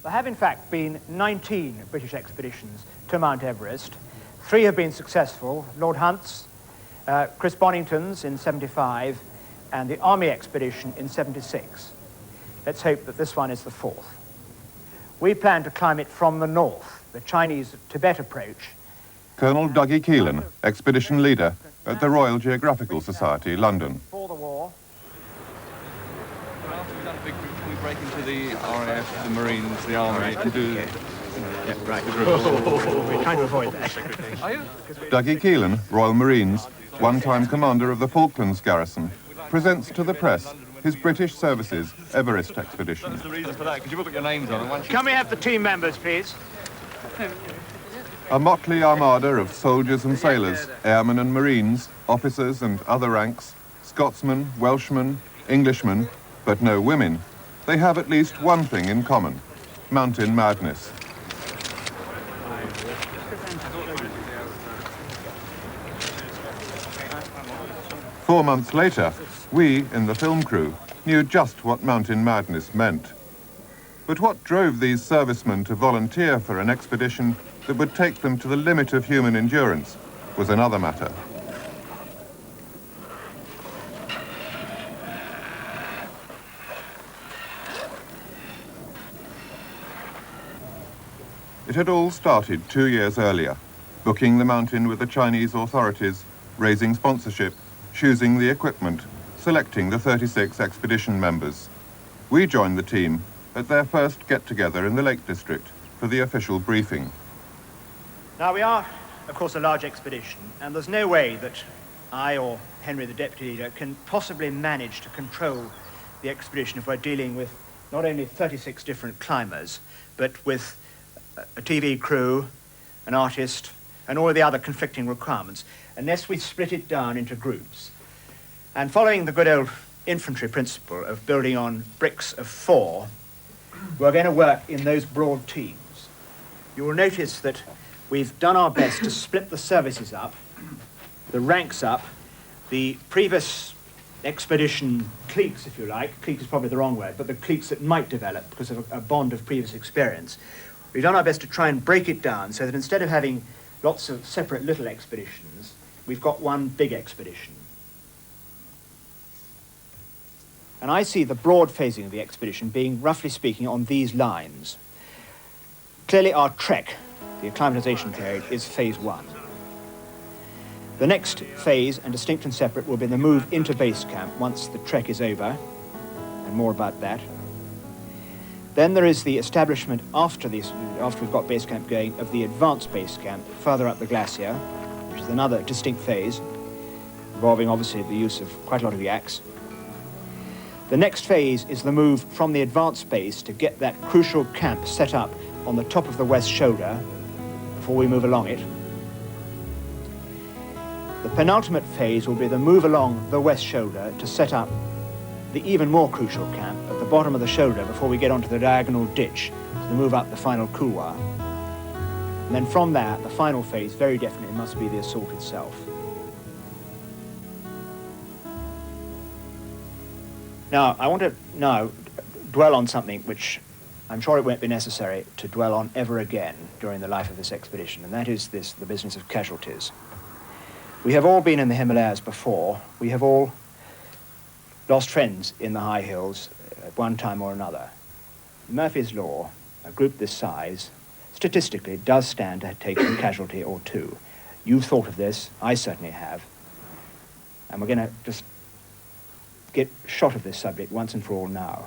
There have in fact been 19 British expeditions to Mount Everest. 3 have been successful: Lord Hunt's, Chris Bonington's in 75, and the Army expedition in 76. Let's hope that this one is the 4th. We plan to climb it from the north, the Chinese Tibet approach. Colonel Dougie Keelan, expedition leader at the Royal Geographical Society, London. Before the war. After we've done a big group, we break into the RAF, the Marines, the Army, to do... Yeah, right. We're trying to avoid that. Are you? Dougie Keelan, Royal Marines, one-time commander of the Falklands garrison, presents to the press his British Services Everest expedition. That's the reason for that, because you've got your names on it. Can we have the team members, please? A motley armada of soldiers and sailors, airmen and marines, officers and other ranks, Scotsmen, Welshmen, Englishmen, but no women. They have at least one thing in common: mountain madness. Four months later, we, in the film crew, knew just what mountain madness meant. But what drove these servicemen to volunteer for an expedition that would take them to the limit of human endurance was another matter. It had all started 2 years earlier, booking the mountain with the Chinese authorities, raising sponsorship, choosing the equipment, selecting the 36 expedition members. We joined the team at their first get-together in the Lake District for the official briefing. Now, we are, of course, a large expedition, and there's no way that I or Henry, the deputy leader, can possibly manage to control the expedition if we're dealing with not only 36 different climbers, but with a TV crew, an artist, and all of the other conflicting requirements, unless we split it down into groups. And following the good old infantry principle of building on bricks of 4, we're going to work in those broad teams. You will notice that we've done our best to split the services up, the ranks up, the previous expedition cliques, if you like. Clique is probably the wrong word, but the cliques that might develop because of a bond of previous experience. We've done our best to try and break it down so that instead of having lots of separate little expeditions, we've got one big expedition. And I see the broad phasing of the expedition being, roughly speaking, on these lines. Clearly our trek, the acclimatization period, is phase 1. The next phase, and distinct and separate, will be the move into base camp once the trek is over, and more about that. Then there is the establishment after we've got base camp going, of the advanced base camp further up the glacier, which is another distinct phase, involving obviously the use of quite a lot of yaks. The next phase is the move from the advanced base to get that crucial camp set up on the top of the west shoulder before we move along it. The penultimate phase will be the move along the west shoulder to set up the even more crucial camp at the bottom of the shoulder before we get onto the diagonal ditch to move up the final couloir. And then from there, the final phase very definitely must be the assault itself. Now, I want to now dwell on something which I'm sure it won't be necessary to dwell on ever again during the life of this expedition, and that is the business of casualties. We have all been in the Himalayas before. We have all lost friends in the high hills at one time or another. Murphy's Law, a group this size, statistically does stand to take a casualty or two. You've thought of this, I certainly have. And we're going to just get shot of this subject once and for all now.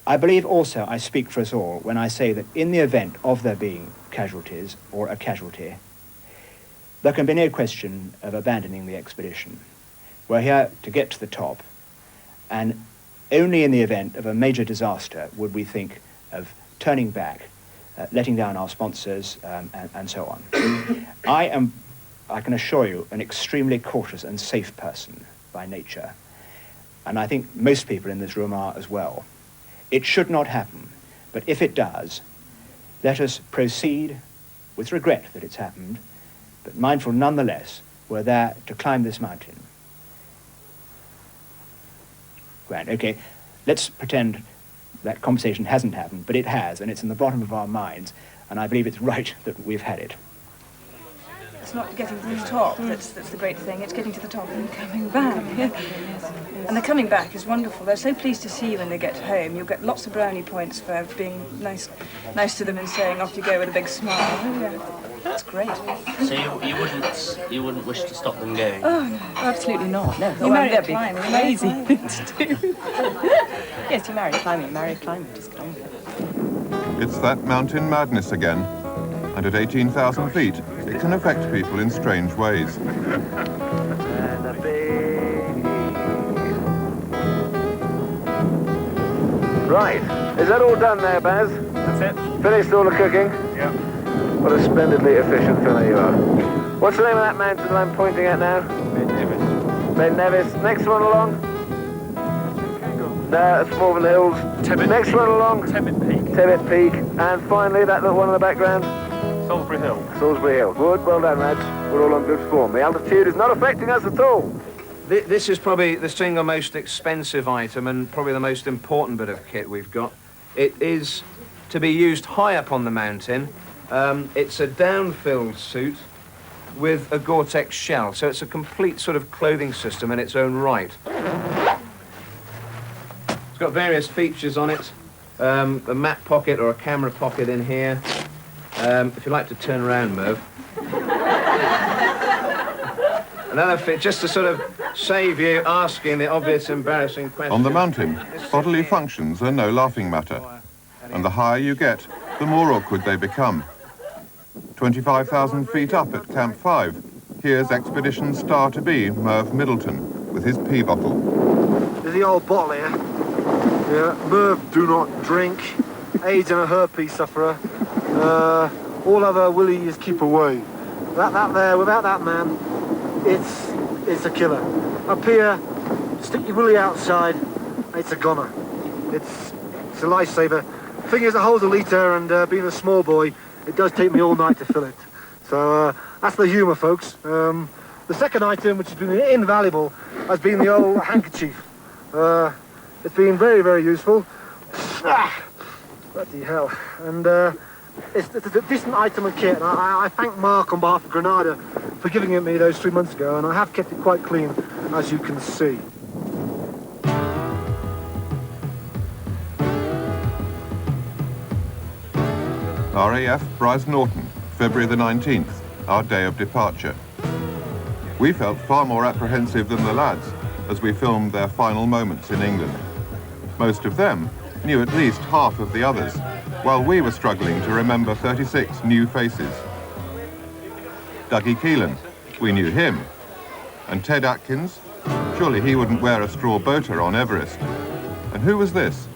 I believe also I speak for us all when I say that in the event of there being casualties or a casualty, there can be no question of abandoning the expedition. We're here to get to the top, and only in the event of a major disaster would we think of turning back, letting down our sponsors, and so on. I can assure you, an extremely cautious and safe person by nature, and I think most people in this room are as well. It should not happen, but if it does, let us proceed with regret that it's happened, but mindful nonetheless we're there to climb this mountain. Grand, okay, let's pretend that conversation hasn't happened, but it has, and it's in the bottom of our minds, and I believe it's right that we've had it. It's not getting to the top that's the great thing. It's getting to the top and coming back. And the coming back is wonderful. They're so pleased to see you when they get home. You'll get lots of brownie points for being nice to them and saying off you go with a big smile. Oh, yeah. That's great. So you wouldn't wish to stop them going? Oh, no, absolutely not. No. You marry that'd be climbing. crazy thing to do. Yes, you marry climbing. You marry climbing. Just go. It's that mountain madness again. And at 18,000 feet, it can affect people in strange ways. And a big... Right. Is that all done there, Baz? That's it. Finished all the cooking? Yeah. What a splendidly efficient fella you are. What's the name of that mountain that I'm pointing at now? Ben Nevis. Ben Nevis. Next one along? No, that's Morven Hills. Tibet. Next one along? Tibet Peak. Tibet Peak. And finally, that little one in the background? Salisbury Hill. Salisbury Hill. Good, well done, lads. We're all on good form. The altitude is not affecting us at all. This is probably the single most expensive item and probably the most important bit of kit we've got. It is to be used high up on the mountain. It's a down-filled suit with a Gore-Tex shell, so it's a complete sort of clothing system in its own right. It's got various features on it. A map pocket or a camera pocket in here. If you like to turn around, Merv. Another fit, just to sort of save you asking the obvious embarrassing question. On the mountain, bodily functions are no laughing matter. And the higher you get, the more awkward they become. 25,000 feet up at Camp 5, here's expedition star-to-be Merv Middleton with his pee bottle. There's the old bottle here. Yeah, Merv do not drink. AIDS and a herpes sufferer. All other willies keep away. That there, without that man, it's a killer. Up here, stick your willy outside, it's a goner. It's a lifesaver. Thing is, it holds a litre, and being a small boy, it does take me all night to fill it. So that's the humour, folks. The second item, which has been invaluable, has been the old handkerchief. It's been very, very useful. Bloody hell. And it's a decent item of kit. And I thank Mark on behalf of Granada for giving it me those 3 months ago, and I have kept it quite clean, as you can see. RAF Bryce Norton, February the 19th, our day of departure. We felt far more apprehensive than the lads as we filmed their final moments in England. Most of them knew at least half of the others, while we were struggling to remember 36 new faces. Dougie Keelan, we knew him. And Ted Atkins, surely he wouldn't wear a straw boater on Everest. And who was this?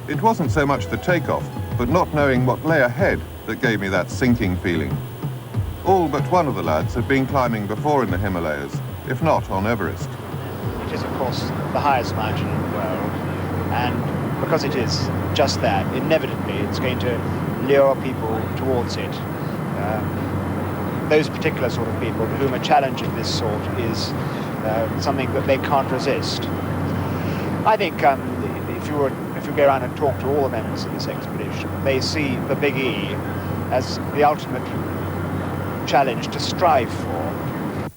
It wasn't so much the takeoff, but not knowing what lay ahead that gave me that sinking feeling. All but one of the lads had been climbing before in the Himalayas, if not on Everest. It is, of course, the highest mountain in the world, and because it is just that, inevitably it's going to lure people towards it. Those particular sort of people to whom a challenge of this sort is something that they can't resist. I think if you go around and talk to all the members of this expedition, they see the Big E as the ultimate challenge to strive for.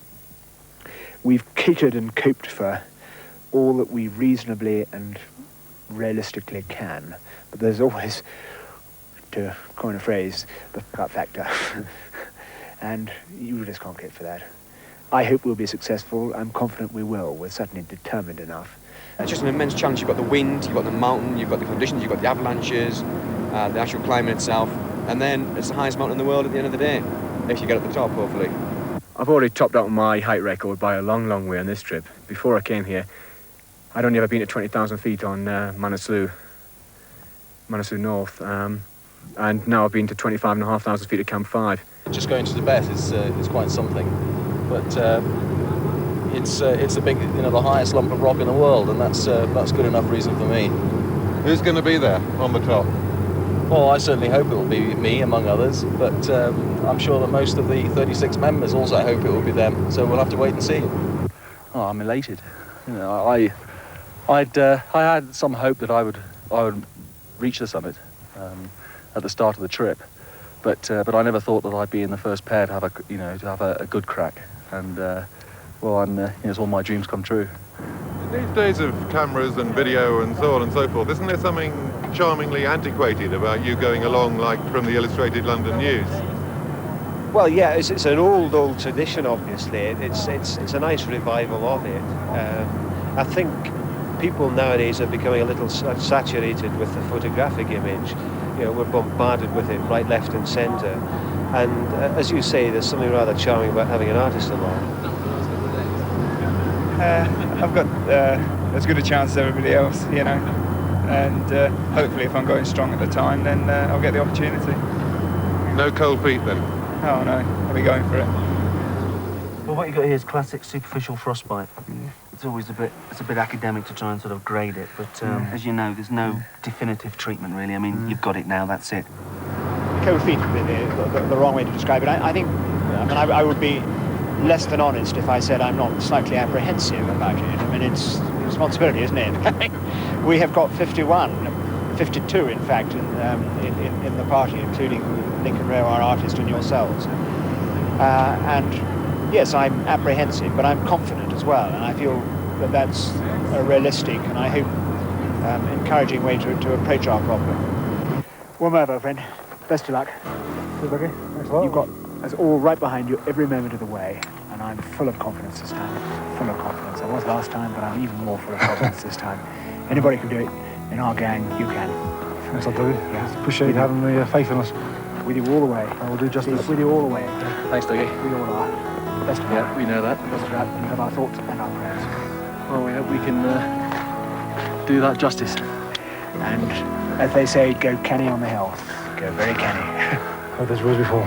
We've catered and coped for all that we reasonably and realistically can, but there's always, to coin a phrase, the cut factor. And you just can't get for that. I hope we'll be successful. I'm confident we will. We're certainly determined enough. It's just an immense challenge. You've got the wind, you've got the mountain, you've got the conditions, you've got the avalanches, the actual climate itself, and then it's the highest mountain in the world at the end of the day, if you get at the top, hopefully. I've already topped out my height record by a long, long way on this trip. Before I came here, I'd only ever been at 20,000 feet on Manaslu North. and now I've been to 25,500 feet of Camp 5. Just going to Tibet is quite something, but it's the big, the highest lump of rock in the world, and that's good enough reason for me. Who's going to be there on the top? Well, I certainly hope it will be me, among others, but I'm sure that most of the 36 members also hope it will be them, so we'll have to wait and see. Oh, I'm elated. I had some hope that I would reach the summit at the start of the trip, but I never thought that I'd be in the first pair to have a good crack, and it's all my dreams come true. In these days of cameras and video and so on and so forth, isn't there something charmingly antiquated about you going along like from the Illustrated London News? Well, yeah, it's an old tradition, obviously. It's a nice revival of it. I think people nowadays are becoming a little saturated with the photographic image. We're bombarded with it right, left and centre. And as you say, there's something rather charming about having an artist along. I've got as good a chance as everybody else, and hopefully if I'm going strong at the time, then I'll get the opportunity. No cold feet then? Oh no, I'll be going for it. Well, what you got here is classic superficial frostbite. It's always a bit academic to try and sort of grade it, but as you know, there's no definitive treatment really. I mean, you've got it now, that's it. Cold feet would be the wrong way to describe it. I would be less than honest if I said I'm not slightly apprehensive about it. I mean, it's a responsibility, isn't it? We have got 52 in fact in the party, including Lincoln Rowe, our artist, and yourselves. And yes, I'm apprehensive, but I'm confident as well, and I feel that that's a realistic and I hope encouraging way to approach our problem. Warm over, friend. Best of luck. Everybody, thanks a lot. You've got us all right behind you every moment of the way, and I'm full of confidence this time. Full of confidence. I was last time, but I'm even more full of confidence this time. Anybody can do it. In our gang, you can. Thanks, I'll do it. Yeah. Appreciate having the faith in us. With you all the way. I will do justice. With you all the way. Thanks, Dougie. We all are. Best of luck. Yeah, we know that. Best of luck. You have our thoughts and our prayers. Well, we hope we can do that justice. And as they say, go canny on the hill. Go very canny. Heard those words before.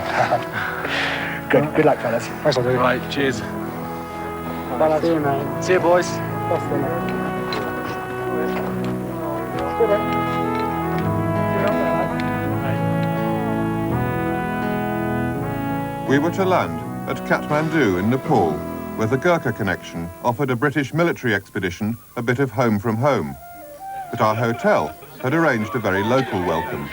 Good luck, fellas. Thanks, I'll do it. Right, cheers. Bye, lads. See you, mate. See you, boys. We were to land at Kathmandu in Nepal, where the Gurkha connection offered a British military expedition a bit of home from home. But our hotel had arranged a very local welcome.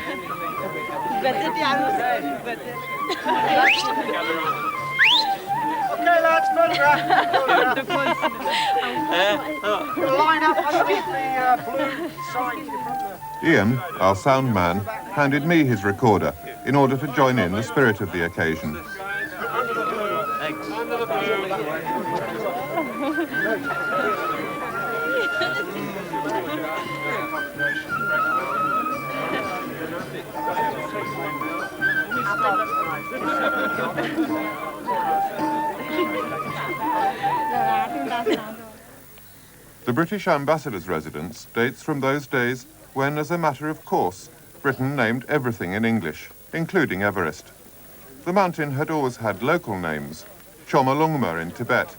Okay, lads, photograph. Line up underneath the blue sign. Ian, our sound man, handed me his recorder in order to join in the spirit of the occasion. The British ambassador's residence dates from those days when, as a matter of course, Britain named everything in English, including Everest. The mountain had always had local names, Chomolungma in Tibet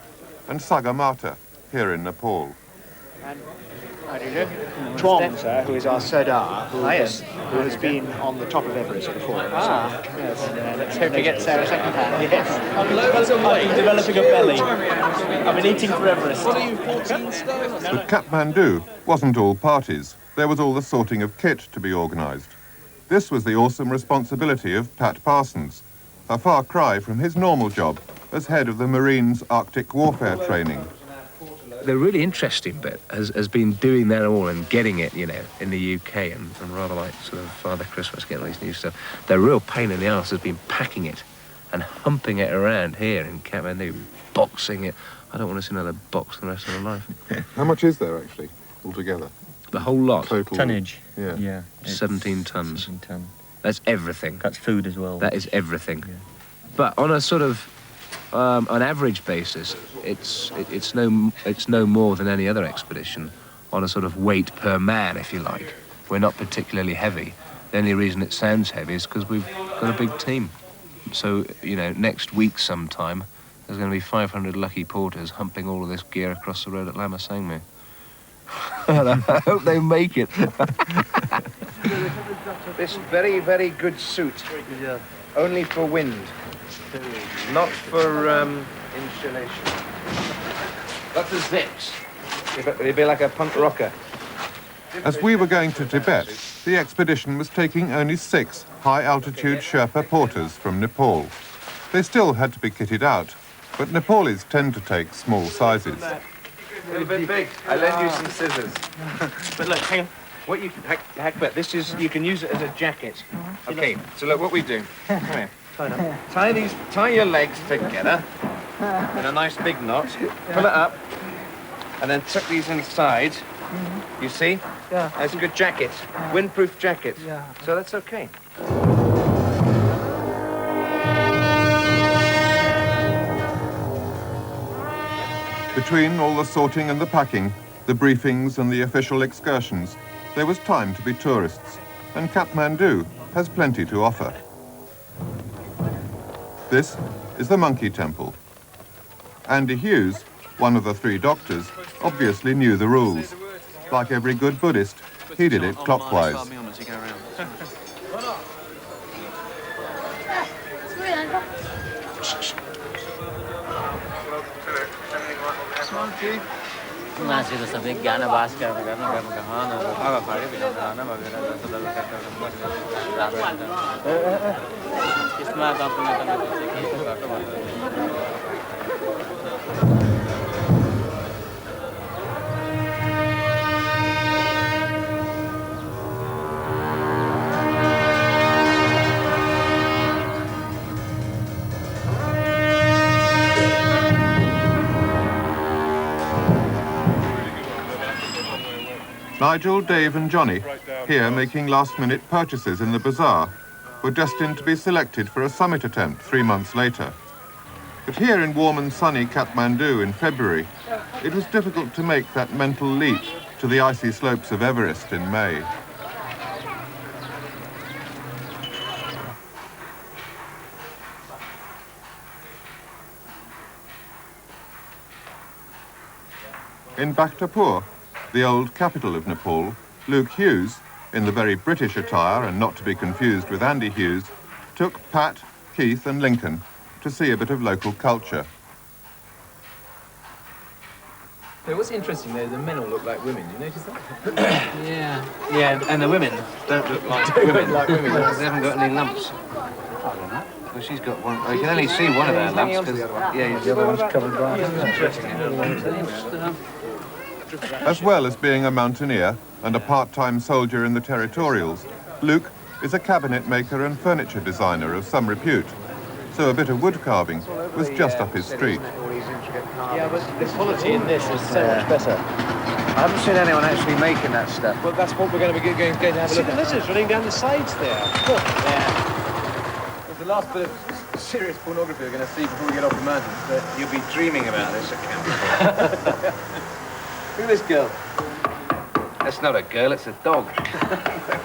and Sagarmatha here in Nepal. How do you do? Chuang, sir, who is our Sardar, who has been on the top of Everest before. Let's hope he gets there a second time. Yes. I've been developing a belly. I've been eating for Everest. What are you, 14 stone? But Kathmandu wasn't all parties. There was all the sorting of kit to be organised. This was the awesome responsibility of Pat Parsons, a far cry from his normal job as head of the Marines' Arctic warfare training. The really interesting bit has been doing that all and getting it, in the UK and rather like sort of Father Christmas, getting all these new stuff. The real pain in the arse has been packing it and humping it around here in Kathmandu, boxing it. I don't want to see another box for the rest of my life. How much is there, actually, altogether? The whole lot. Total tonnage. Yeah. 17 tons. 17 tons. That's everything. That's food as well. That is everything. Yeah. But on a sort of an average basis, it's no more than any other expedition on a sort of weight per man, if you like. We're not particularly heavy, The only reason it sounds heavy is because we've got a big team. So, you know, next week sometime, there's going to be 500 lucky porters humping all of this gear across the road at Lama Sangme. And I hope they make it. This very, very good suit. Only for wind. Not for insulation. Lots of zips. It'd be like a punk rocker. As we were going to Tibet, the expedition was taking only 6 high-altitude Sherpa porters from Nepal. They still had to be kitted out, but Nepalis tend to take small sizes. A little bit big. I lend you some scissors. But look, hang on. What you can, Hackbert, this is, you can use it as a jacket. Okay, so look what we do. Come here. Tie your legs together in a nice big knot, pull it up, and then tuck these inside. You see? Yeah. That's a good jacket. Windproof jacket. Yeah. So that's okay. Between all the sorting and the packing, the briefings and the official excursions, there was time to be tourists, and Kathmandu has plenty to offer. This is the Monkey Temple. Andy Hughes, one of the 3 doctors, obviously knew the rules. Like every good Buddhist, he did it clockwise. मान्छेको सबै ज्ञान भाष गर्न गहनहरू अगाडि भिडाउन वगेरा त्यसमा company Nigel, Dave and Johnny, here making last-minute purchases in the bazaar, were destined to be selected for a summit attempt 3 months later. But here in warm and sunny Kathmandu in February, it was difficult to make that mental leap to the icy slopes of Everest in May. In Bhaktapur, the old capital of Nepal, Luke Hughes, in the very British attire and not to be confused with Andy Hughes, took Pat, Keith and Lincoln to see a bit of local culture. Hey, what's interesting there, the men all look like women, do you notice that? Yeah, and the women don't look like women. Because they haven't got any lumps. Well, she's got one. Well, you can only see one of her lumps because the other one's covered by. As well as being a mountaineer and a part-time soldier in the territorials, Luke is a cabinet maker and furniture designer of some repute, so a bit of wood carving was just up his street. Yeah, but the quality in this is so much better. I haven't seen anyone actually making that stuff. Well, that's what we're going to be going to have a look at. The lizards running down the sides there. It's the last bit of serious pornography we're going to see before we get off the mountain. But You'll be dreaming about this at camp. look at this girl. That's not a girl, it's a dog.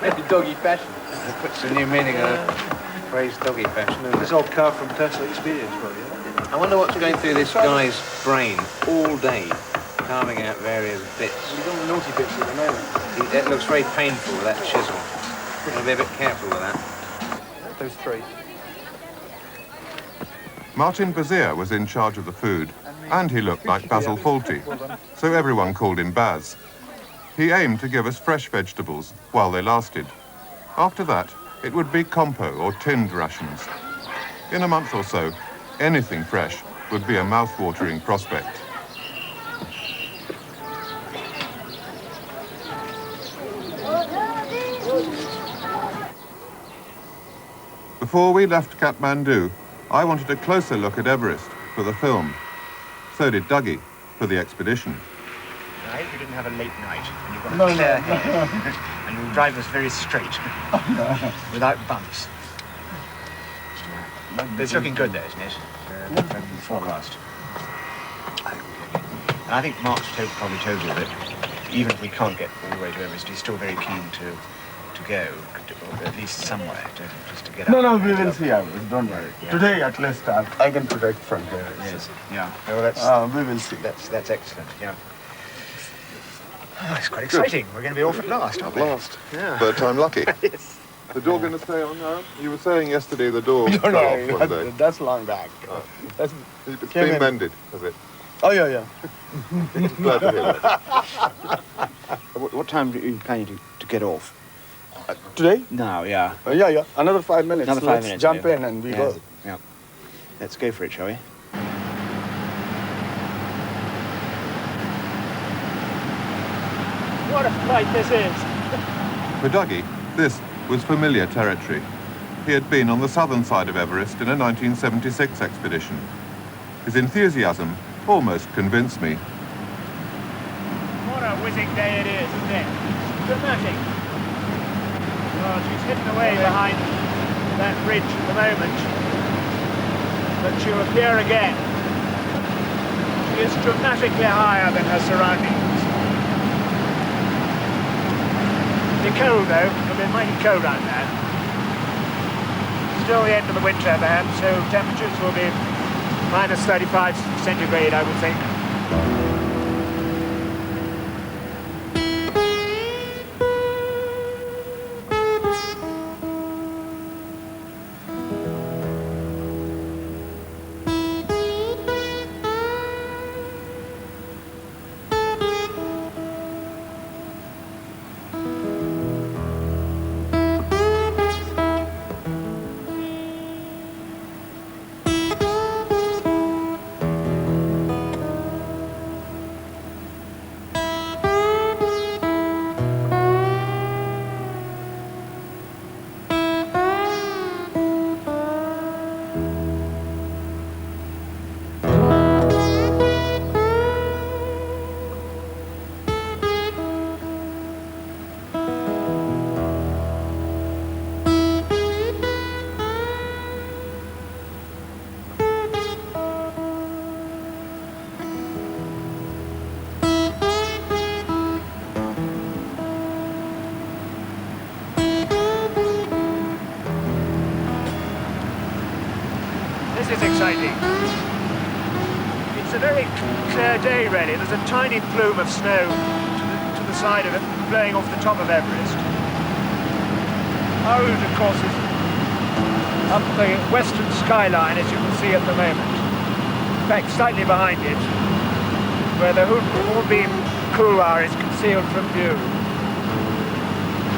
Maybe doggy fashion. It puts a new meaning on the phrase doggy fashion. This old car from personal experience, probably. I wonder what's going through this guy's brain all day, carving out various bits. He's on the naughty bits at the moment. It looks very painful with that chisel. I'll be a bit careful with that. Those 3. Martin Bazier was in charge of the food, and he looked like Basil Fawlty, so everyone called him Baz. He aimed to give us fresh vegetables while they lasted. After that, it would be compo or tinned rations. In a month or so, anything fresh would be a mouth-watering prospect. Before we left Kathmandu, I wanted a closer look at Everest for the film. So did Dougie for the expedition. I hope you didn't have a late night and you've got a clear head and you'll drive us very straight without bumps. But it's looking good there, isn't it? Forecast. And I think Mark's probably told you that even if we can't get all the way to Everest, he's still very keen to to go, or at least somewhere, just to get No, up. no, we will see how it is, don't worry. Yeah. Today, at least, I can protect from here. Yes, yeah. Well, that's, we will see. That's excellent, yeah. Oh, it's quite exciting. We're going to be off at last, aren't we? At last. Yeah. Third time lucky. Yes. The door going to stay on now? You were saying yesterday the door No, fell off one day. that's long back. That's, It's came been in. mended, has it? Oh, yeah. Glad to hear that. What time are you planning to get off? Today? No, yeah. Yeah. Another 5 minutes. Another 5 Let's minutes. jump yeah. in and we Yeah. go. Yeah. Let's go for it, shall we? What a flight this is. For Dougie, this was familiar territory. He had been on the southern side of Everest in a 1976 expedition. His enthusiasm almost convinced me. What a whizzing day it is, isn't it? Dramatic. Well, she's hidden away behind that bridge at the moment, but she'll appear again. She is dramatically higher than her surroundings. It'll be cold though, it'll be mighty cold out there. Still the end of the winter there, so temperatures will be minus 35 centigrade, I would think. This is exciting. It's a very clear day, really. There's a tiny plume of snow to the side of it, blowing off the top of Everest. Our route, of course, is up the western skyline, as you can see at the moment. In fact, slightly behind it, where the Hornbeam couloir is concealed from view.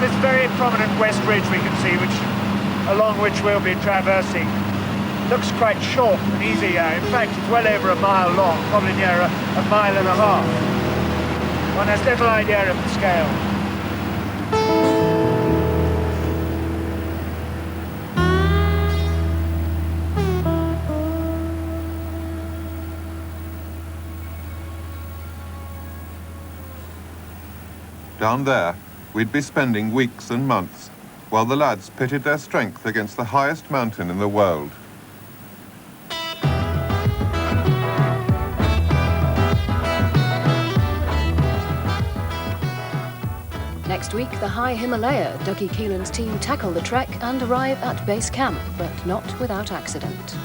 This very prominent west ridge we can see, along which we'll be traversing, looks quite short and easy here. In fact, it's well over a mile long, probably near a mile and a half. One has little idea of the scale. Down there, we'd be spending weeks and months while the lads pitted their strength against the highest mountain in the world. Next week, the high Himalaya, Dougie Keelan's team tackle the trek and arrive at base camp, but not without accident.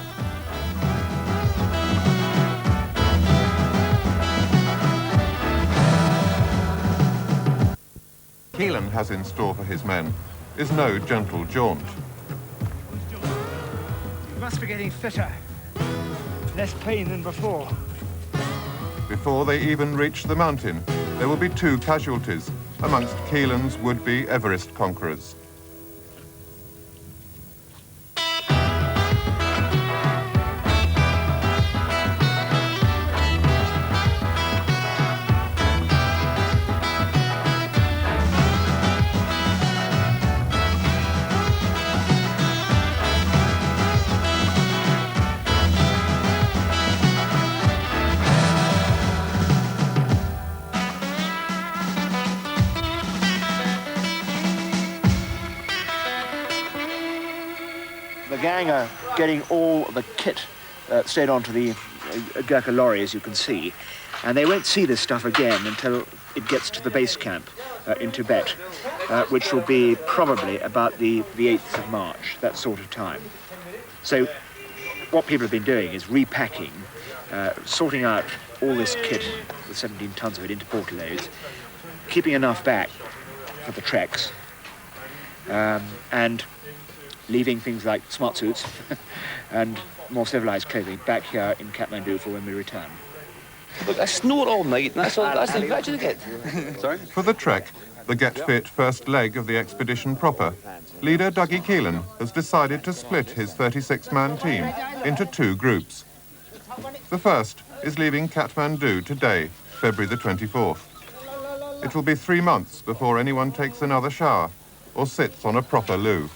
Keelan has in store for his men is no gentle jaunt. You must be getting fitter. Less pain than before. Before they even reach the mountain, there will be 2 casualties amongst Keelan's would-be Everest conquerors. The gang are getting all the kit straight onto the Gurkha lorry, as you can see, and they won't see this stuff again until it gets to the base camp in Tibet. which will be probably about the 8th of March, that sort of time. So what people have been doing is repacking, sorting out all this kit, the 17 tons of it, into portaloads, keeping enough back for the treks, and leaving things like smart suits and more civilized clothing back here in Kathmandu for when we return. Look, I snore all night, and that's the advantage I get. Sorry? For the trek, the Get Fit first leg of the expedition proper, leader Dougie Keelan has decided to split his 36-man team into 2 groups. The first is leaving Kathmandu today, February the 24th. It will be 3 months before anyone takes another shower or sits on a proper loo.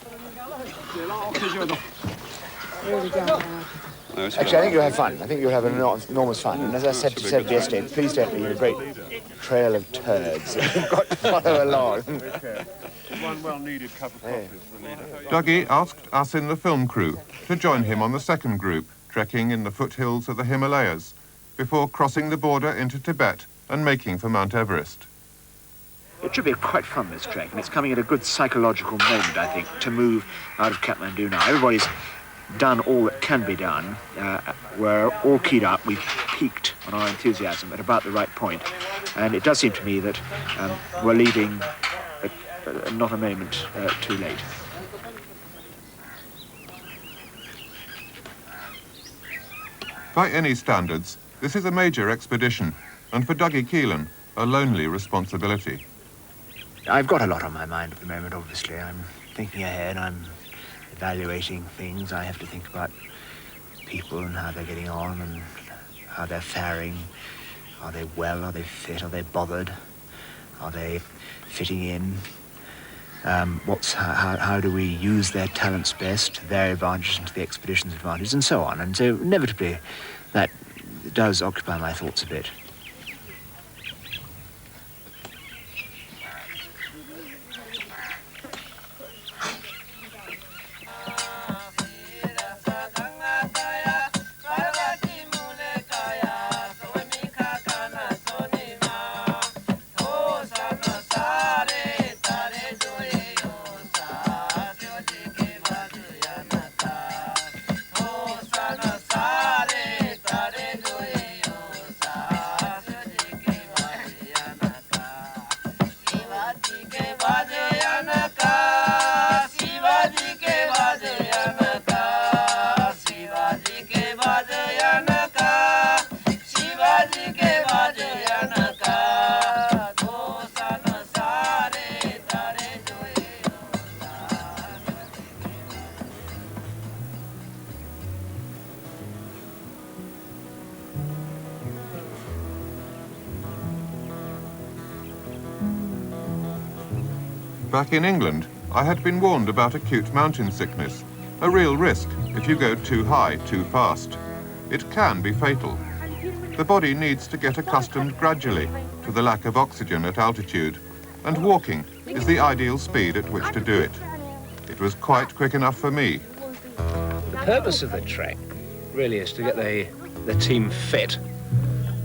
Actually, I think you'll have fun. I think you'll have enormous fun. And as I said yesterday, please don't leave a great trail of turds that you've got to follow along. One well-needed cup of coffee for the leader. Dougie asked us in the film crew to join him on the second group, trekking in the foothills of the Himalayas, before crossing the border into Tibet and making for Mount Everest. It should be quite fun, this trek, and it's coming at a good psychological moment, I think, to move out of Kathmandu now. Everybody's done all that can be done. We're all keyed up. We've peaked on our enthusiasm at about the right point. And it does seem to me that we're leaving not a moment too late. By any standards, this is a major expedition, and for Dougie Keelan, a lonely responsibility. I've got a lot on my mind at the moment, obviously. I'm thinking ahead, I'm evaluating things. I have to think about people and how they're getting on and how they're faring. Are they well? Are they fit? Are they bothered? Are they fitting in? How do we use their talents best, to their advantages and to the expedition's advantages, and so on. And so inevitably that does occupy my thoughts a bit. Back in England, I had been warned about acute mountain sickness, a real risk if you go too high too fast. It can be fatal. The body needs to get accustomed gradually to the lack of oxygen at altitude, and walking is the ideal speed at which to do it. It was quite quick enough for me. The purpose of the trek really is to get the team fit.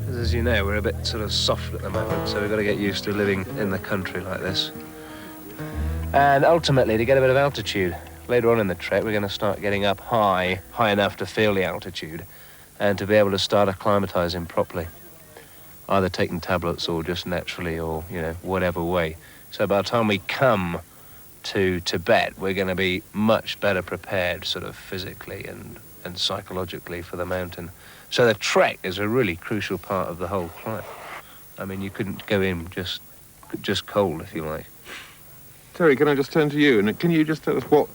Because as you know, we're a bit sort of soft at the moment, so we've got to get used to living in the country like this. And ultimately, to get a bit of altitude. Later on in the trek, we're going to start getting up high enough to feel the altitude, and to be able to start acclimatizing properly. Either taking tablets or just naturally, or, you know, whatever way. So by the time we come to Tibet, we're going to be much better prepared, sort of physically and psychologically, for the mountain. So the trek is a really crucial part of the whole climb. I mean, you couldn't go in just cold, if you like. Terry, can I just turn to you, and can you just tell us what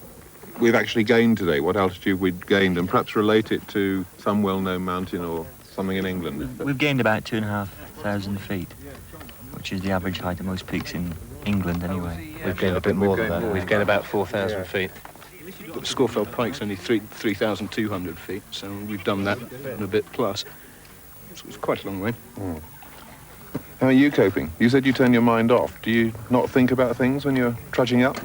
we've actually gained today, what altitude we'd gained, and perhaps relate it to some well-known mountain or something in England? We've gained about 2,500 feet, which is the average height of most peaks in England anyway. We've gained a bit more than that. We've gained about 4,000 feet. But Scawfell Pike's only 3,200 feet, so we've done that and a bit plus. So it's quite a long way. Mm. How are you coping? You said you turn your mind off. Do you not think about things when you're trudging up?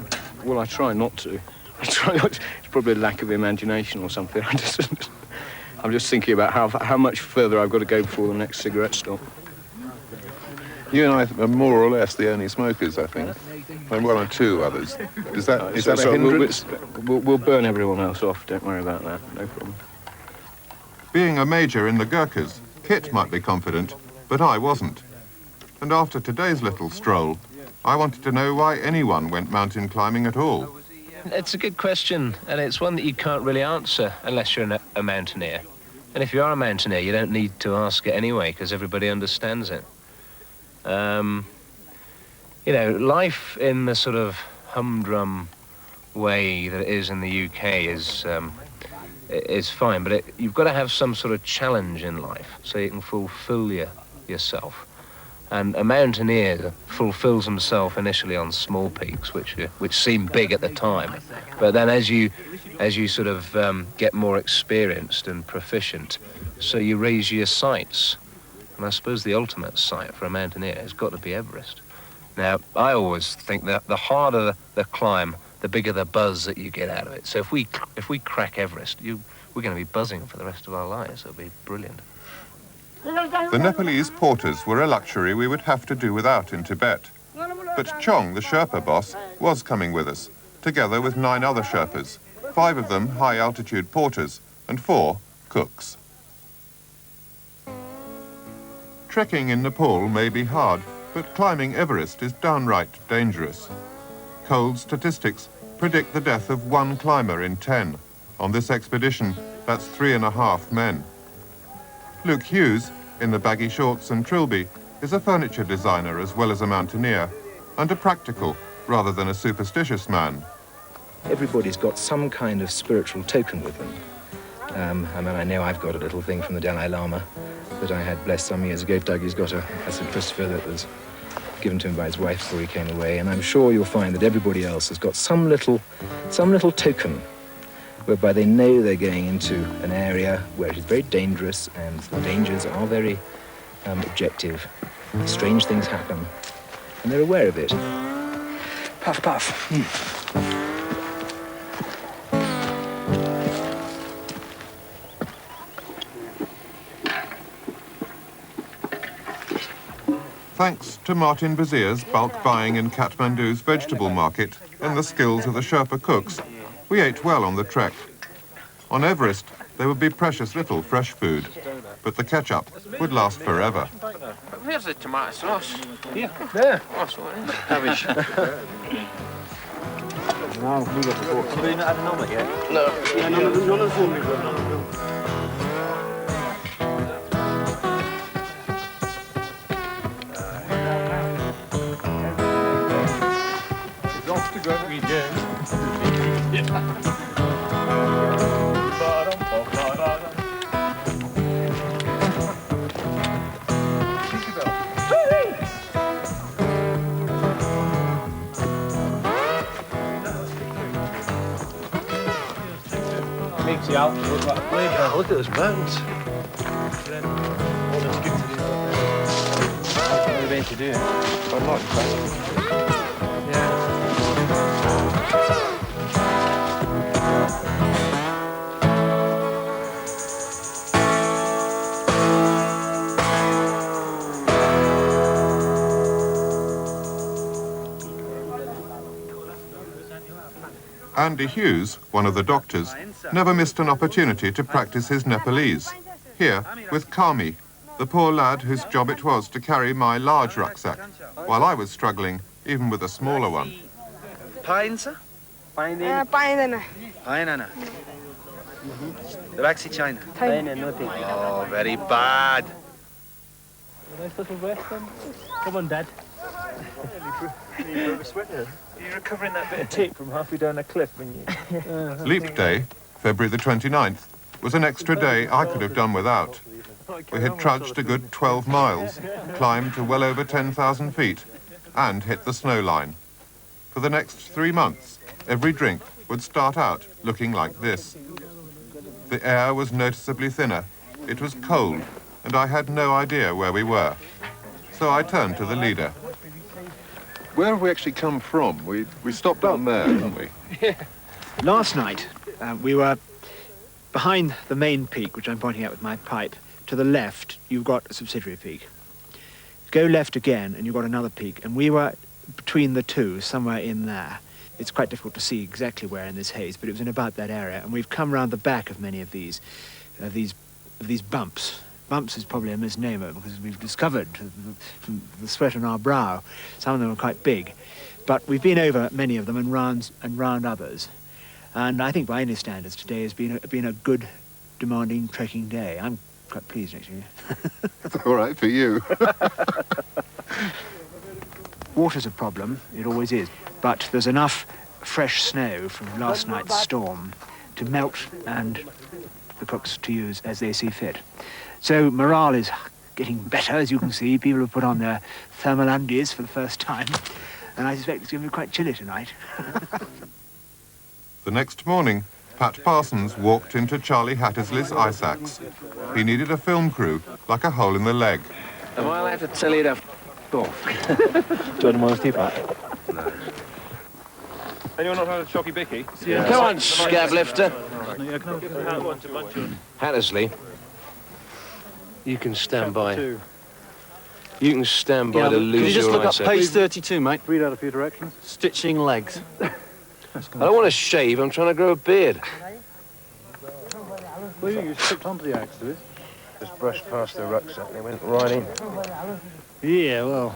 Well, I try not to. I try not to. It's probably a lack of imagination or something. I'm just thinking about how much further I've got to go before the next cigarette stop. You and I are more or less the only smokers, I think. And one or two others. Is that a hindrance? We'll burn everyone else off, don't worry about that, no problem. Being a major in the Gurkhas, Kit might be confident, but I wasn't. And after today's little stroll, I wanted to know why anyone went mountain climbing at all. It's a good question, and it's one that you can't really answer unless you're a mountaineer. And if you are a mountaineer, you don't need to ask it anyway, because everybody understands it. You know, life in the sort of humdrum way that it is in the UK is fine, but you've got to have some sort of challenge in life so you can fulfill yourself. And a mountaineer fulfills himself initially on small peaks, which seem big at the time, but then as you sort of get more experienced and proficient, so you raise your sights. And I suppose the ultimate sight for a mountaineer has got to be Everest. Now, I always think that the harder the climb, the bigger the buzz that you get out of it. So if we crack Everest, we're going to be buzzing for the rest of our lives. It'll be brilliant. The Nepalese porters were a luxury we would have to do without in Tibet. But Chong, the Sherpa boss, was coming with us, together with 9 other Sherpas, 5 of them high-altitude porters and 4 cooks. Trekking in Nepal may be hard, but climbing Everest is downright dangerous. Cold statistics predict the death of 1 climber in 10. On this expedition, that's 3.5 men. Luke Hughes, in the baggy shorts and trilby, is a furniture designer as well as a mountaineer, and a practical rather than a superstitious man. Everybody's got some kind of spiritual token with them. I mean, I know I've got a little thing from the Dalai Lama that I had blessed some years ago. Dougie's got a St. Christopher that was given to him by his wife before he came away, and I'm sure you'll find that everybody else has got some little token whereby they know they're going into an area where it is very dangerous and the dangers are very objective. Strange things happen, and they're aware of it. Puff, puff. Thanks to Martin Bazier's bulk buying in Kathmandu's vegetable market and the skills of the Sherpa cooks, we ate well on the trek. On Everest, there would be precious little fresh food, but the ketchup would last forever. Where's the tomato sauce? Here. There. Oh, so it is. Cabbage. No, we got the fork. Have you not had an omelette yet? No. It's off to go again. Makes you out look like a playground. Look at those mountains. What are you going to do? I'm not impressed. Andy Hughes, one of the doctors, never missed an opportunity to practice his Nepalese. Here, with Kami, the poor lad whose job it was to carry my large rucksack, while I was struggling even with a smaller one. Painsa? Painana. Painana. Raxi China. Oh, very bad. Nice little rest then. Come on, Dad. You're recovering that bit of tape from halfway down a cliff when you... Leap Day, February the 29th, was an extra day I could have done without. We had trudged a good 12 miles, climbed to well over 10,000 feet, and hit the snow line. For the next 3 months, every drink would start out looking like this. The air was noticeably thinner, it was cold, and I had no idea where we were. So I turned to the leader. Where have we actually come from? We stopped down there, didn't we? Yeah. Last night, we were behind the main peak, which I'm pointing out with my pipe. To the left, you've got a subsidiary peak. Go left again, and you've got another peak. And we were between the two, somewhere in there. It's quite difficult to see exactly where in this haze, but it was in about that area. And we've come round the back of many of these bumps. Bumps is probably a misnomer because we've discovered from the sweat on our brow, some of them are quite big. But we've been over many of them and round others. And I think by any standards today has been a good, demanding trekking day. I'm quite pleased, actually. It's all right for you. Water's a problem, it always is. But there's enough fresh snow from last night's storm to melt and the cooks to use as they see fit. So morale is getting better, as you can see. People have put on their thermal undies for the first time. And I suspect it's going to be quite chilly tonight. The next morning, Pat Parsons walked into Charlie Hattersley's ice axe. He needed a film crew, like a hole in the leg. Am I allowed to tell you to off? Do you want more teapot? No. Anyone not had a chocky bicky? Yeah. Come on, scab lifter. Hattersley, you can stand by. You can stand by to lose your eyesight. Can you just look up page 32, mate? Read out a few directions. Stitching legs. I don't want to shave, I'm trying to grow a beard. Well, you hooked onto the axe, do it? Just brushed past the rucksack and they went right in. Yeah, well...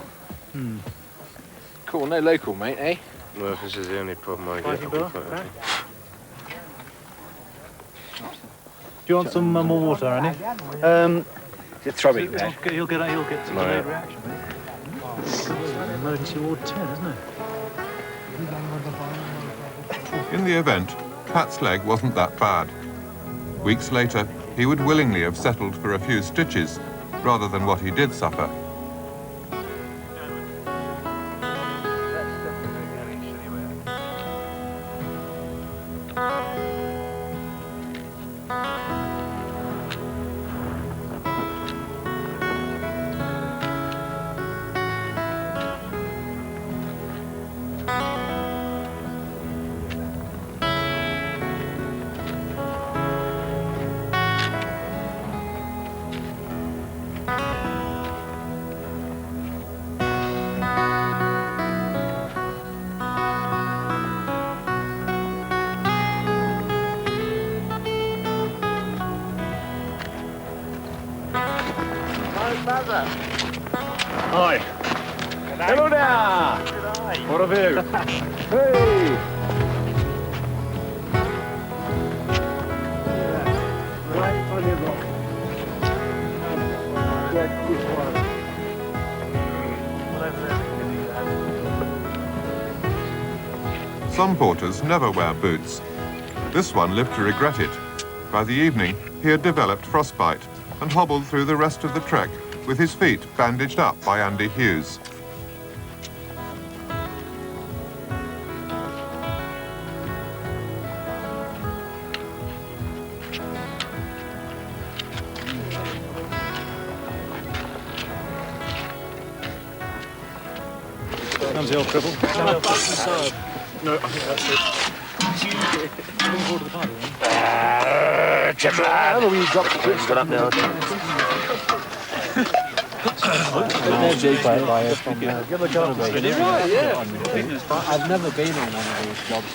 Cool, no local, mate, eh? Well, this is the only problem I get. Do you want some more water, Annie? Throbbing there. He'll get some delayed reaction, mate. Emergency ward 10, isn't it? In the event, Pat's leg wasn't that bad. Weeks later, he would willingly have settled for a few stitches rather than what he did suffer. Hi. Hello there. What a view. Hey. Right on your rock. Some porters never wear boots. This one lived to regret it. By the evening, he had developed frostbite and hobbled through the rest of the trek with his feet bandaged up by Andy Hughes. Comes the old cripple. No, I think that's it. Looking forward to the party, then. Chip lad. Oh, you dropped the switch. Got up now. Give a job. Right, yeah. I've never been on one of these jobs.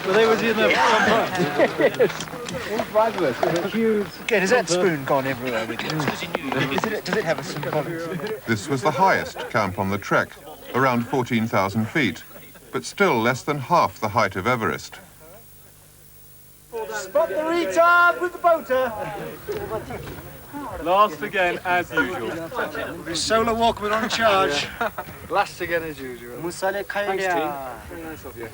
But they was in there Yes. All fabulous. Huge. Okay, has that spoon gone everywhere with you? Does it have a symbolic? This was the highest camp on the trek, around 14,000 feet, but still less than half the height of Everest. Spot the retard with the boater. Last again, as usual. Solar Walkman on charge. Last again, as usual. Thanks, team. Very nice of you.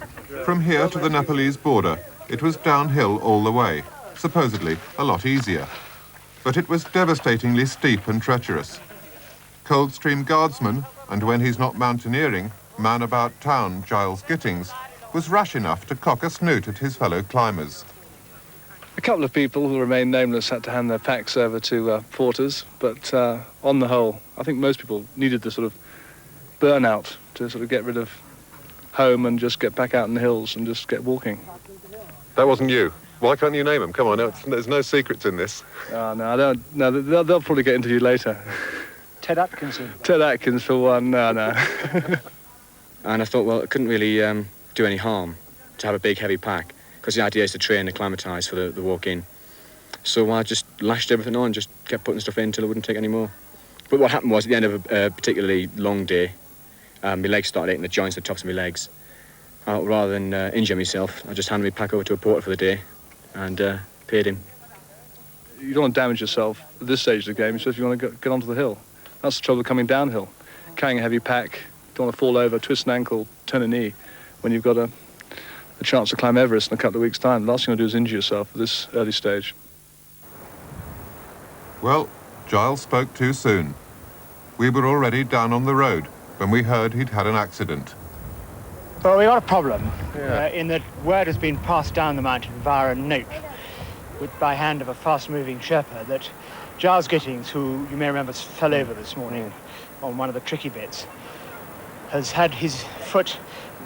From here to the Nepalese border, it was downhill all the way, supposedly a lot easier. But it was devastatingly steep and treacherous. Coldstream Guardsman, and when he's not mountaineering, man about town Giles Gittings, was rash enough to cock a snoot at his fellow climbers. A couple of people who remained nameless had to hand their packs over to porters, but on the whole, I think most people needed the sort of burnout to sort of get rid of home and just get back out in the hills and just get walking. That wasn't you? Why can't you name them? Come on, there's no secrets in this. Oh, no, I don't. No, they'll probably get interviewed later. Ted Atkinson. Ted Atkins for one. No. And I thought, well, it couldn't really do any harm to have a big, heavy pack, because the idea is to train and acclimatise for the walk in. So I just lashed everything on, just kept putting stuff in until I wouldn't take any more. But what happened was, at the end of a particularly long day, my legs started aching, the joints at the tops of my legs. Rather than injure myself, I just handed my pack over to a porter for the day and paid him. You don't want to damage yourself at this stage of the game, especially if you want to get onto the hill. That's the trouble with coming downhill. Carrying a heavy pack, don't want to fall over, twist an ankle, turn a knee, when you've got a chance to climb Everest in a couple of weeks' time. The last thing you want to do is injure yourself at this early stage. Well, Giles spoke too soon. We were already down on the road when we heard he'd had an accident. Well, we got a problem in that word has been passed down the mountain via a note by hand of a fast-moving Sherpa that Giles Gittings, who you may remember fell over this morning on one of the tricky bits, has had his foot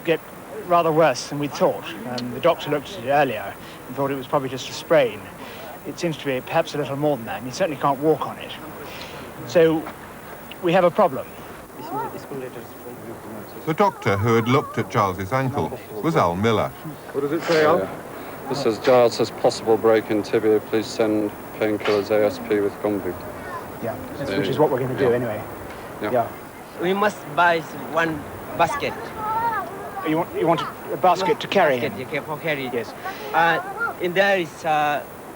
get rather worse than we'd thought. The doctor looked at it earlier and thought it was probably just a sprain. It seems to be perhaps a little more than that, and he certainly can't walk on it. So we have a problem. The doctor who had looked at Giles's ankle was Al Miller. What does it say, Al? This says Giles has possible break in tibia. Please send painkillers ASP with Gombu. Yeah, which is what we're going to do anyway. Yeah. We must buy one basket. You want a basket to carry him? Basket, for carry. Yes. In there is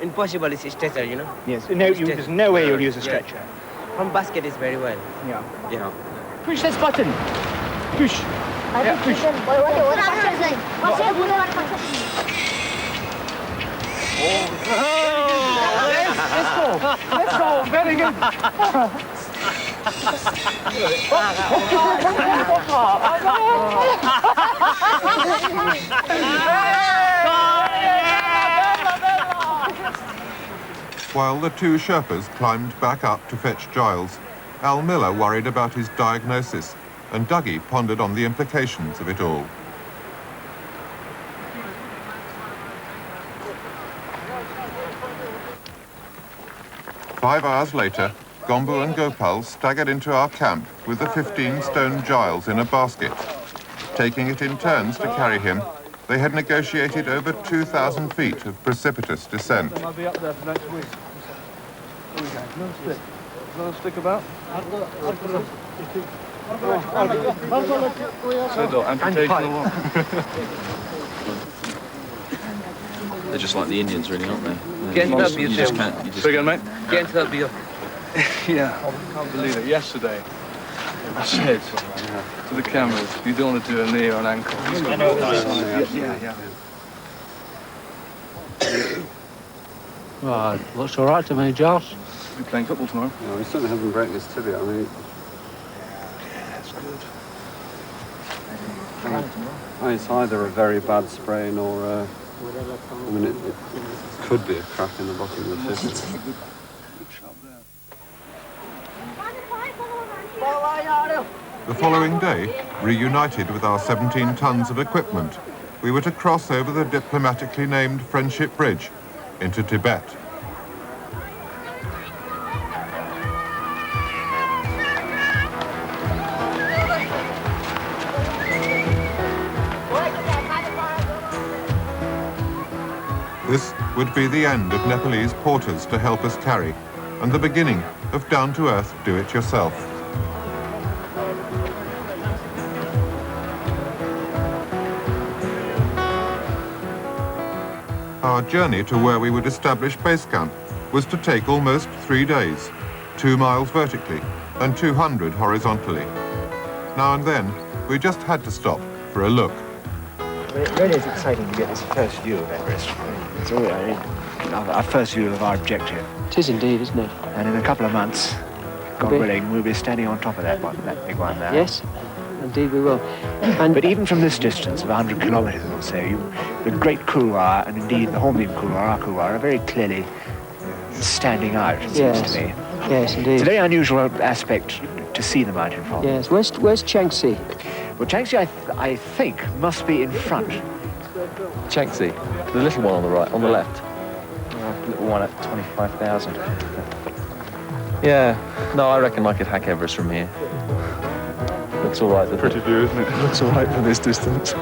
impossible. It's a stretcher, you know. Yes. No, there's no way you'll use a stretcher. One basket is very well. Yeah. Push this button. Push. Yeah, push. Let's go. Very good. While the two Sherpas climbed back up to fetch Giles, Al Miller worried about his diagnosis, and Dougie pondered on the implications of it all. Five hours later, Gombu and Gopal staggered into our camp with the 15-stone Giles in a basket. Taking it in turns to carry him, they had negotiated over 2,000 feet of precipitous descent. I'll be up there for next week. No stick. No stick about? They're just like the Indians, really, aren't they? Get into that You just can't. You just Again, mate? Get into that beer. Yeah, I can't believe it. Yesterday, I said to the cameras, you don't want to do a knee or an ankle. Yeah. Right, looks all right to me, Giles. We'll be playing football tomorrow. No, we certainly haven't broken his tibia. I mean, That's good. it's either a very bad sprain or, I mean, it could be a crack in the bottom of the tibia. The following day, reunited with our 17 tons of equipment, we were to cross over the diplomatically named Friendship Bridge into Tibet. This would be the end of Nepalese porters to help us carry, and the beginning of down-to-earth do-it-yourself. Our journey to where we would establish base camp was to take almost 3 days, 2 miles vertically and 200 horizontally. Now and then, we just had to stop for a look. It really is exciting to get this first view of Everest. It's all, our first view of our objective. It is indeed, isn't it? And in a couple of months, God willing, we'll be standing on top of that big one there. Yes, indeed we will. But even from this distance of 100 kilometres or so, the Great Couloir and indeed the Hornbeam Couloir, our couloir, are very clearly standing out, it seems to me. Yes, indeed. It's a very unusual aspect to see the mountain from. Yes, where's Changsi? Well, Changsi, I think, must be in front. Changsi. The little one on the right, on the left. Little one at 25,000. Yeah. No, I reckon I could hack Everest from here. Looks all right. Pretty view, isn't it? Looks all right from this distance.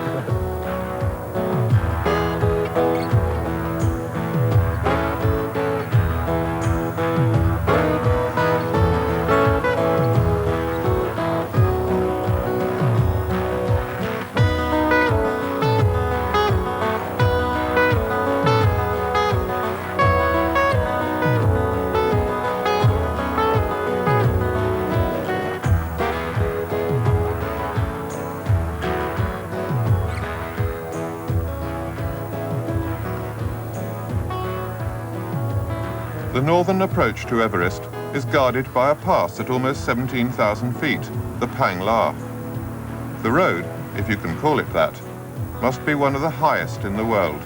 The northern approach to Everest is guarded by a pass at almost 17,000 feet, the Pang La. The road, if you can call it that, must be one of the highest in the world.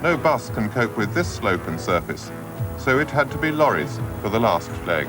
No bus can cope with this slope and surface, so it had to be lorries for the last leg.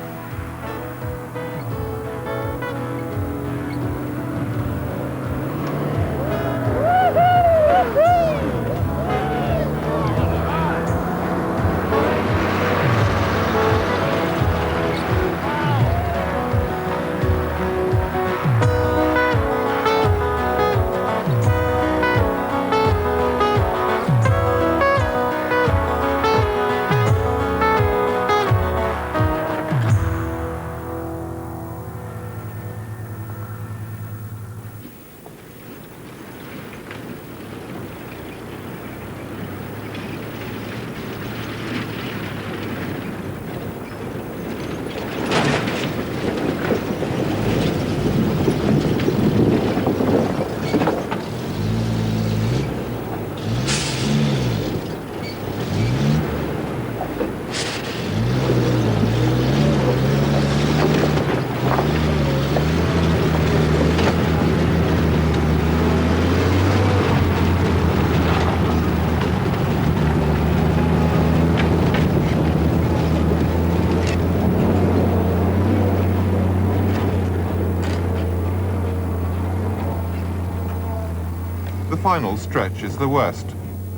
The final stretch is the worst,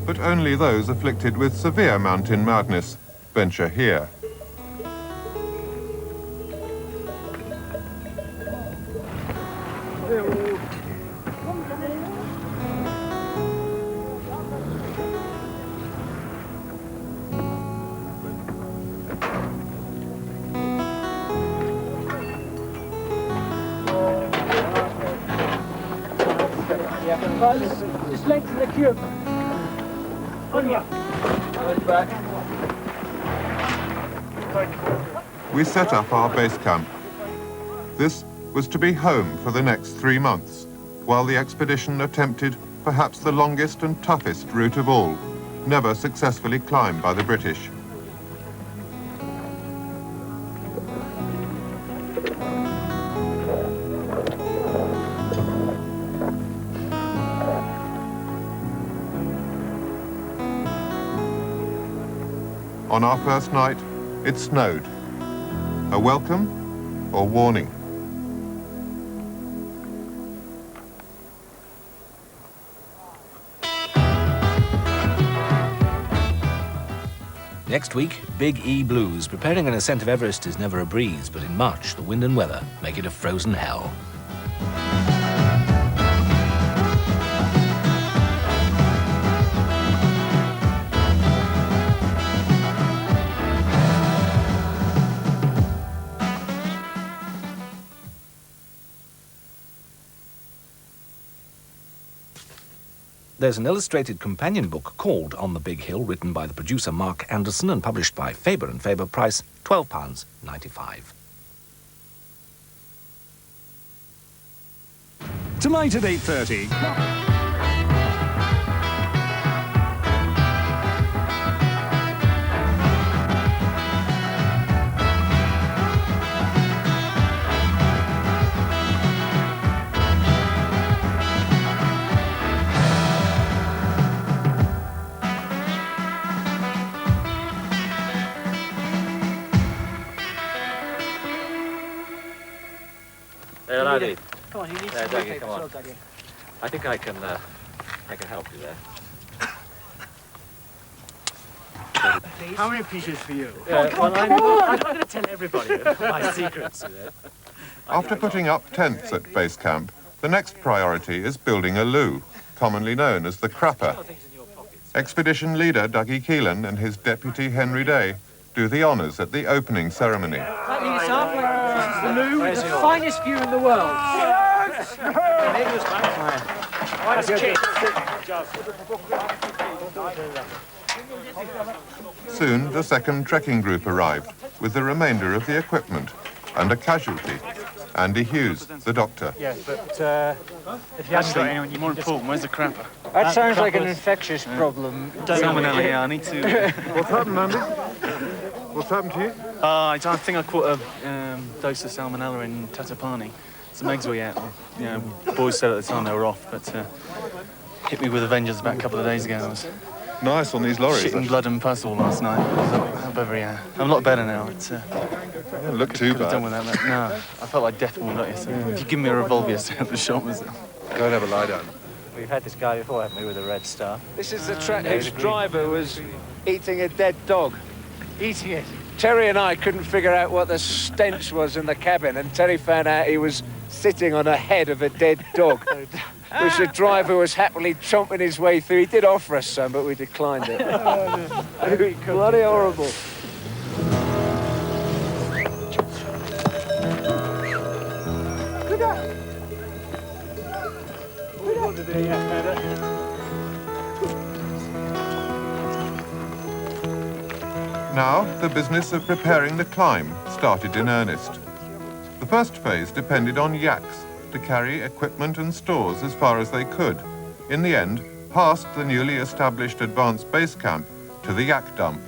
but only those afflicted with severe mountain madness venture here. Just lengthen the cube. On ya. Back. We set up our base camp. This was to be home for the next 3 months, while the expedition attempted perhaps the longest and toughest route of all, never successfully climbed by the British. On our first night, it snowed. A welcome or warning? Next week, Big E Blues. Preparing an ascent of Everest is never a breeze, but in March, the wind and weather make it a frozen hell. There's an illustrated companion book called On the Big Hill, written by the producer Mark Anderson and published by Faber and Faber, price £12.95. Tonight at 8:30. Laurie. Come on, you need There, some Dougie, come on. Dougie. I think I can help you there. piece. How many pieces for you? I'm not going to tell everybody my secrets. After putting up tents at base camp, the next priority is building a loo, commonly known as the crapper. Expedition leader Dougie Keelan and his deputy Henry Day do the honours at the opening ceremony. The loo is the finest view in the world. Soon the second trekking group arrived, with the remainder of the equipment, and a casualty, Andy Hughes, the doctor. Yes, but if you haven't got anyone, you more important, where's the crapper? That sounds like an infectious problem. Salmonella, yeah, I need to... What's happened, Andy? What's happened to you? I think I caught a dose of salmonella in Tatapani. Some eggs were out. You know, boys said at the time they were off, but hit me with a vengeance about a couple of days ago. I was nice on these lorries. Shitting blood and pus all last night. I'm a lot better now. It's, don't look too bad. Done with that. No, I felt like death would not you. So if you give me a revolver, you have the shot was. Go and have a lie down. We've had this guy before, haven't we, with a red star? This is the track whose driver was eating a dead dog. Eating it? Terry and I couldn't figure out what the stench was in the cabin, and Terry found out he was sitting on a head of a dead dog, which the driver was happily chomping his way through. He did offer us some, but we declined it. Bloody horrible. Now, the business of preparing the climb started in earnest. The first phase depended on yaks to carry equipment and stores as far as they could, in the end, past the newly established advanced base camp to the yak dump.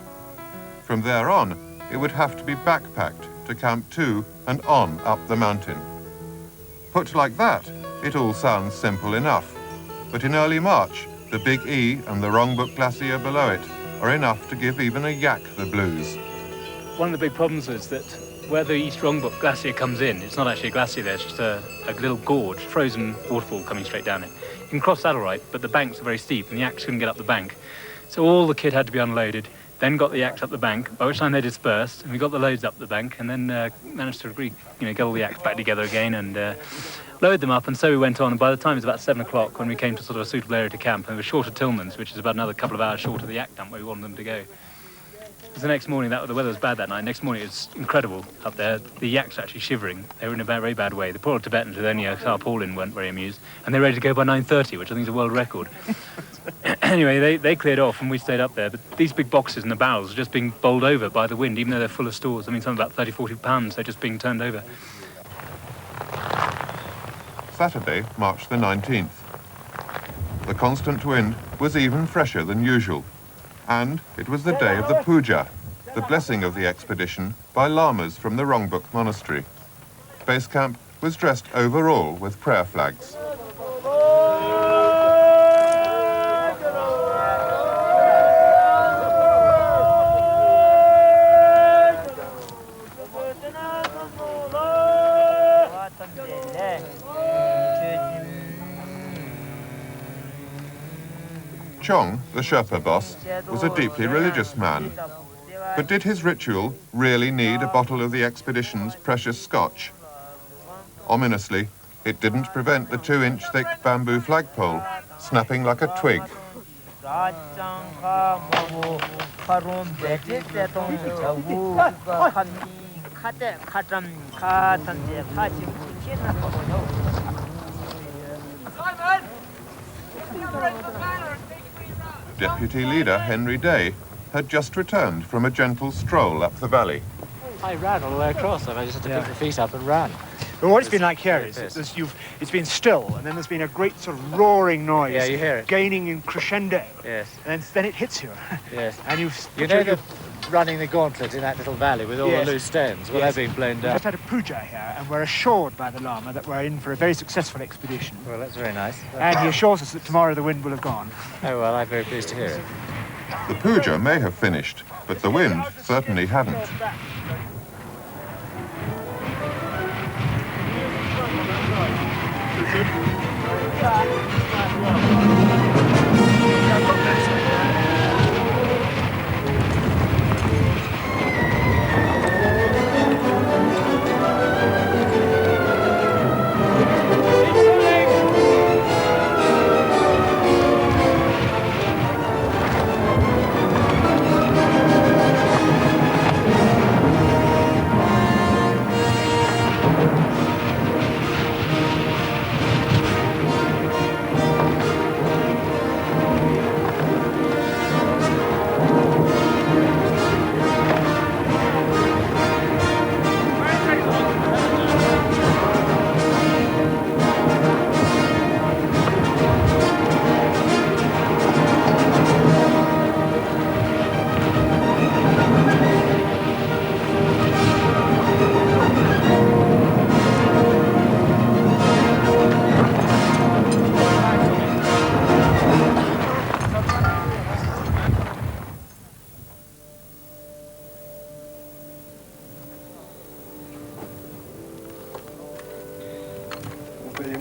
From there on, it would have to be backpacked to Camp 2 and on up the mountain. Put like that, it all sounds simple enough. But in early March, the Big E and the Rongbuk Glacier below it are enough to give even a yak the blues. One of the big problems is that where the East Rongbuk Glacier comes in, it's not actually a glacier there, it's just a little gorge, frozen waterfall coming straight down it. You can cross that all right, but the banks are very steep and the yaks couldn't get up the bank. So all the kit had to be unloaded, then got the yaks up the bank, by which time they dispersed, and we got the loads up the bank, and then managed to get all the yaks back together again and load them up, and so we went on, and by the time it was about 7 o'clock when we came to sort of a suitable area to camp, and we were short of Tillman's, which is about another couple of hours short of the yak dump where we wanted them to go. Because the next morning, the weather was bad that night. Next morning it was incredible up there. The yaks were actually shivering. They were in a very bad way. The poor old Tibetans with only a tarpaulin weren't very amused, and they were ready to go by 9:30, which I think is a world record. Anyway, they cleared off and we stayed up there, but these big boxes and the barrels are just being bowled over by the wind, even though they're full of stores. I mean, some about 30, 40 pounds, they're just being turned over. Saturday, March the 19th. The constant wind was even fresher than usual, and it was the day of the puja, the blessing of the expedition by lamas from the Rongbuk Monastery. Base camp was dressed overall with prayer flags. Chong, the Sherpa boss, was a deeply religious man. But did his ritual really need a bottle of the expedition's precious scotch? Ominously, it didn't prevent the 2-inch thick bamboo flagpole snapping like a twig. Deputy leader Henry Day had just returned from a gentle stroll up the valley. I ran all the way across, and I just had to pick the feet up and ran. But what it's been like here is it's been still, and then there's been a great sort of roaring noise. Yeah, you hear it. Gaining in crescendo. Yes. And then it hits you. Yes. And you know that running the gauntlet in that little valley with all the loose stones, well, they're being blown down. We've just had a puja here, and we're assured by the Lama that we're in for a very successful expedition. Well, that's very nice. And he assures us that tomorrow the wind will have gone. Oh, well, I'm very pleased to hear it. The puja may have finished, but the wind certainly hadn't.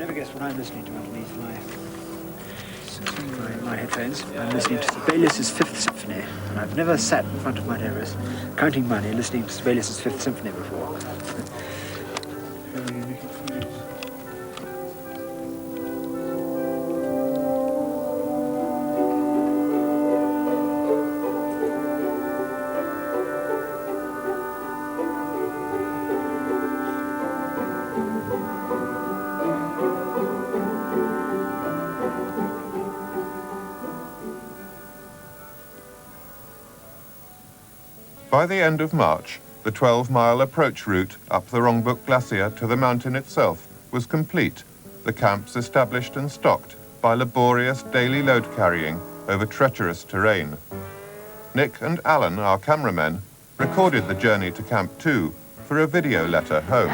never guess what I'm listening to underneath my headphones. I'm listening to Sibelius's Fifth Symphony, and I've never sat in front of my terrace counting money listening to Sibelius's Fifth Symphony before. By the end of March, the 12-mile approach route up the Rongbuk Glacier to the mountain itself was complete, the camps established and stocked by laborious daily load carrying over treacherous terrain. Nick and Alan, our cameramen, recorded the journey to Camp 2 for a video letter home.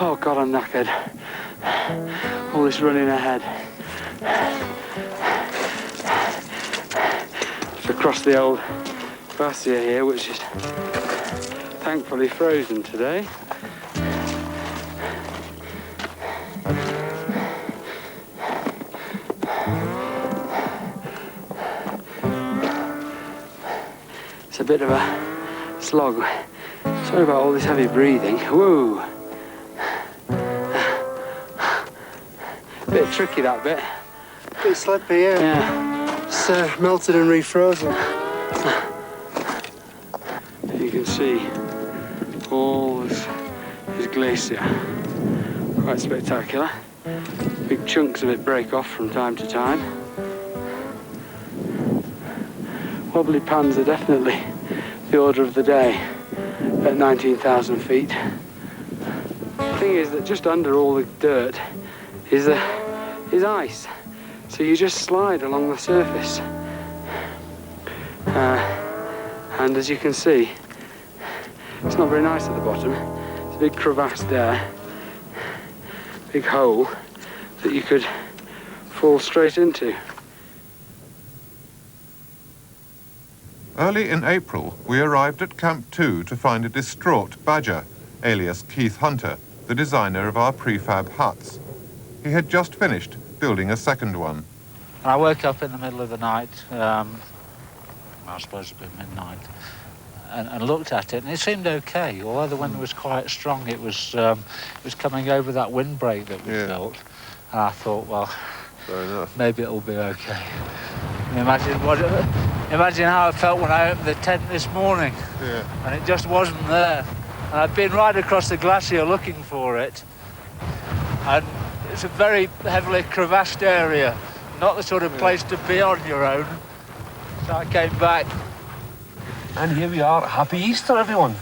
Oh God, I'm knackered. All this running ahead. It's across the old glacier here, which is thankfully frozen today. It's a bit of a slog. Sorry about all this heavy breathing. Whoa! Bit tricky, that bit. Bit slippy, yeah. It's melted and refrozen. You can see all this glacier. Quite spectacular. Big chunks of it break off from time to time. Wobbly pans are definitely the order of the day at 19,000 feet. The thing is that just under all the dirt is ice. So you just slide along the surface. And as you can see, it's not very nice at the bottom. There's a big crevasse there, big hole that you could fall straight into. Early in April, we arrived at Camp 2 to find a distraught Badger, alias Keith Hunter, the designer of our prefab huts. He had just finished building a second one. I woke up in the middle of the night, I suppose it would be midnight, and looked at it, and it seemed okay. Although the wind was quite strong, it was coming over that windbreak that we felt, and I thought, well, fair enough. Maybe it'll be okay. Imagine how I felt when I opened the tent this morning, and it just wasn't there. And I've been right across the glacier looking for it, and it's a very heavily crevassed area, not the sort of place to be on your own. So I came back. And here we are. Happy Easter, everyone.